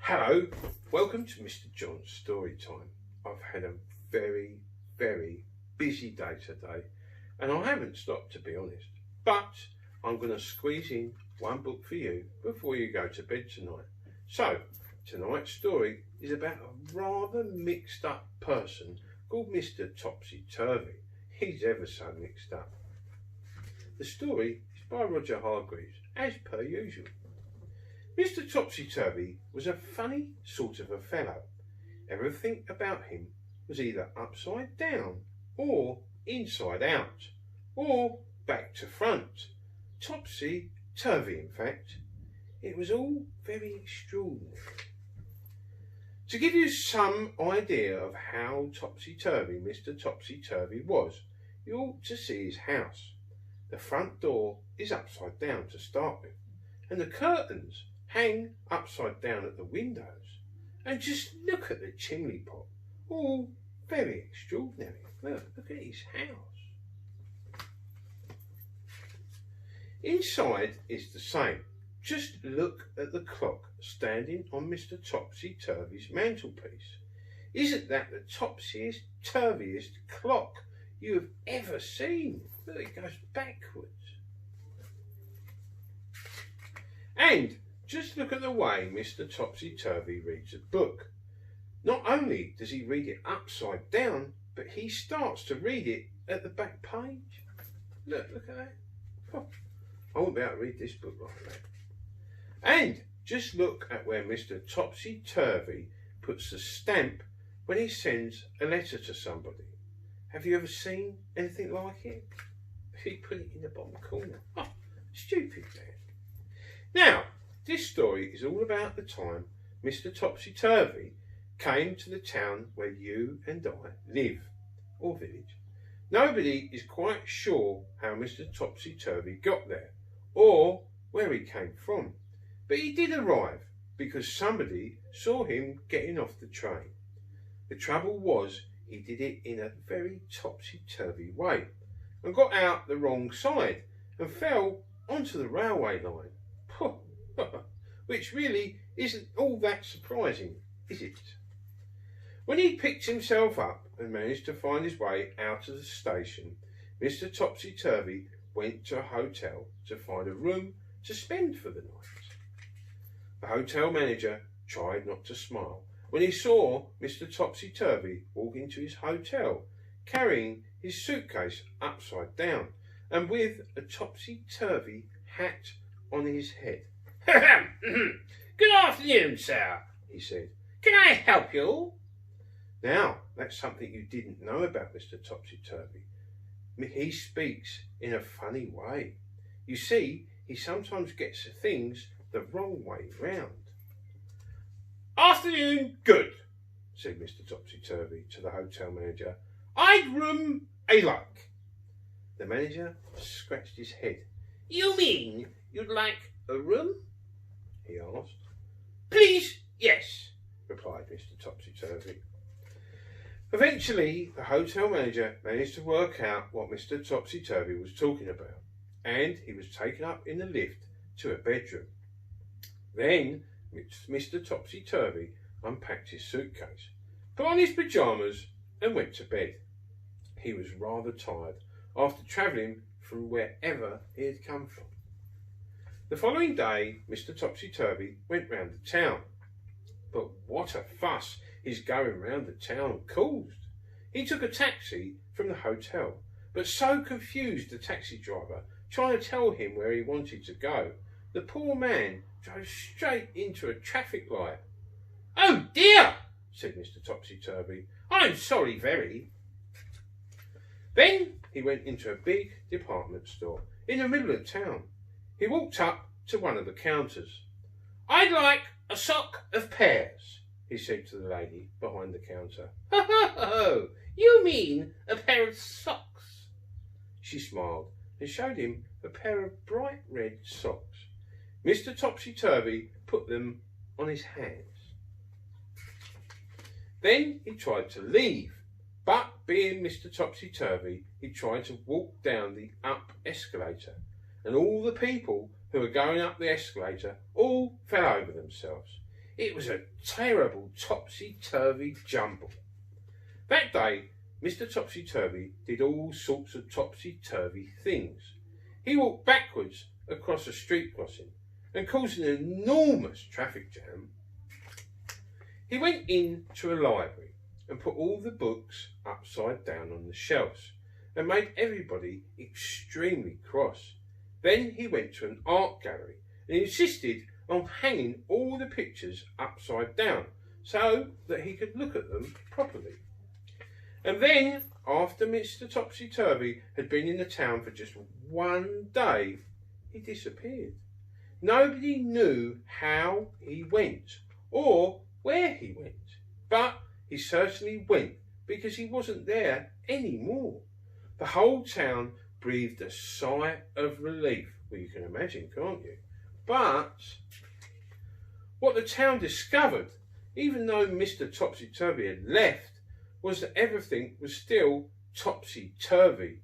Hello, welcome to Mr. John's story time. I've had a very, very busy day today and I haven't stopped, to be honest, but I'm going to squeeze in one book for you before you go to bed tonight. So tonight's story is about a rather mixed up person called Mr. Topsy-turvy. He's ever so mixed up. The story is by Roger Hargreaves, as per usual. Mr. Topsy-turvy was a funny sort of a fellow. Everything about him was either upside down or inside out or back to front. Topsy-turvy, in fact. It was all very extraordinary. To give you some idea of how topsy-turvy Mr. Topsy-turvy was, you ought to see his house. The front door is upside down to start with, and the curtains hang upside down at the windows. And just look at the chimney pot, all very extraordinary. Look at his house. Inside is the same. Just look at the clock standing on Mr. Topsy-turvy's mantelpiece. Isn't that the topsiest, turviest clock you have ever seen? Look, it goes backwards. And just look at the way Mr. Topsy-turvy reads a book. Not only does he read it upside down, but he starts to read it at the back page. Look at that. Oh, I won't be able to read this book like that. And just look at where Mr. Topsy-turvy puts the stamp when he sends a letter to somebody. Have you ever seen anything like it? He put it in the bottom corner. Oh, stupid man. Now, this story is all about the time Mr. Topsy-turvy came to the town where you and I live, or village. Nobody is quite sure how Mr. Topsy-turvy got there, or where he came from. But he did arrive because somebody saw him getting off the train. The trouble was he did it in a very topsy-turvy way and got out the wrong side and fell onto the railway line. Which really isn't all that surprising, is it? When he picked himself up and managed to find his way out of the station, Mr. Topsy-turvy went to a hotel to find a room to spend for the night. The hotel manager tried not to smile when he saw Mr. Topsy-turvy walk into his hotel carrying his suitcase upside down and with a topsy-turvy hat on his head. Good afternoon, sir, he said. Can I help you? Now, that's something you didn't know about Mr. Topsy-turvy. He speaks in a funny way. You see, he sometimes gets things the wrong way round. Afternoon, good, said Mr. Topsy-turvy to the hotel manager. I'd room I like. The manager scratched his head. You mean you'd like a room? He asked. Please, yes, replied Mr. Topsy-turvy. Eventually, the hotel manager managed to work out what Mr. Topsy-turvy was talking about, and he was taken up in the lift to a bedroom. Then Mr. Topsy-turvy unpacked his suitcase, put on his pyjamas and went to bed. He was rather tired after travelling from wherever he had come from. The following day, Mr. Topsy-turvy went round the town. But what a fuss his going round the town caused. He took a taxi from the hotel, but so confused the taxi driver, trying to tell him where he wanted to go, the poor man drove straight into a traffic light. Oh dear, said Mr. Topsy-turvy. I'm sorry very. Then he went into a big department store in the middle of town. He walked up to one of the counters. I'd like a sock of pears, he said to the lady behind the counter. Oh, you mean a pair of socks? She smiled and showed him a pair of bright red socks. Mr. Topsy-turvy put them on his hands. Then he tried to leave, but being Mr. Topsy-turvy, he tried to walk down the up escalator, and all the people who were going up the escalator all fell over themselves. It was a terrible topsy-turvy jumble. That day, Mr. Topsy-turvy did all sorts of topsy-turvy things. He walked backwards across a street crossing and caused an enormous traffic jam. He went into a library and put all the books upside down on the shelves and made everybody extremely cross. Then he went to an art gallery and insisted on hanging all the pictures upside down so that he could look at them properly. And then, after Mr. Topsy-turvy had been in the town for just one day, he disappeared. Nobody knew how he went or where he went, but he certainly went because he wasn't there anymore. The whole town breathed a sigh of relief. Well, you can imagine, can't you? But what the town discovered, even though Mr. Topsy-turvy had left, was that everything was still topsy-turvy.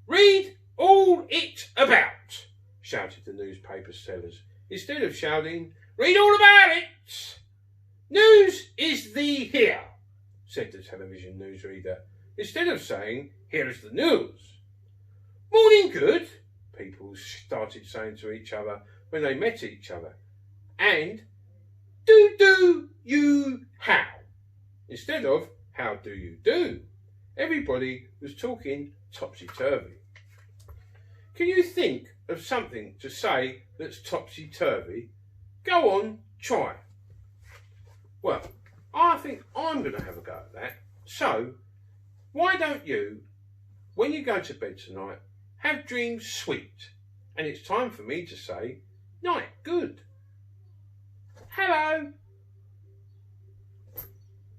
"Read all it about," shouted the newspaper sellers, instead of shouting, "Read all about it." "News is thee here," said the television newsreader, instead of saying, "Here is the news." "Morning good," people started saying to each other when they met each other, and do you how, instead of how do you do. Everybody was talking topsy-turvy. Can you think of something to say that's topsy-turvy? Go on, try. Well, I think I'm going to have a go at that. So, why don't you, when you go to bed tonight, have dreams sweet? And it's time for me to say, night good.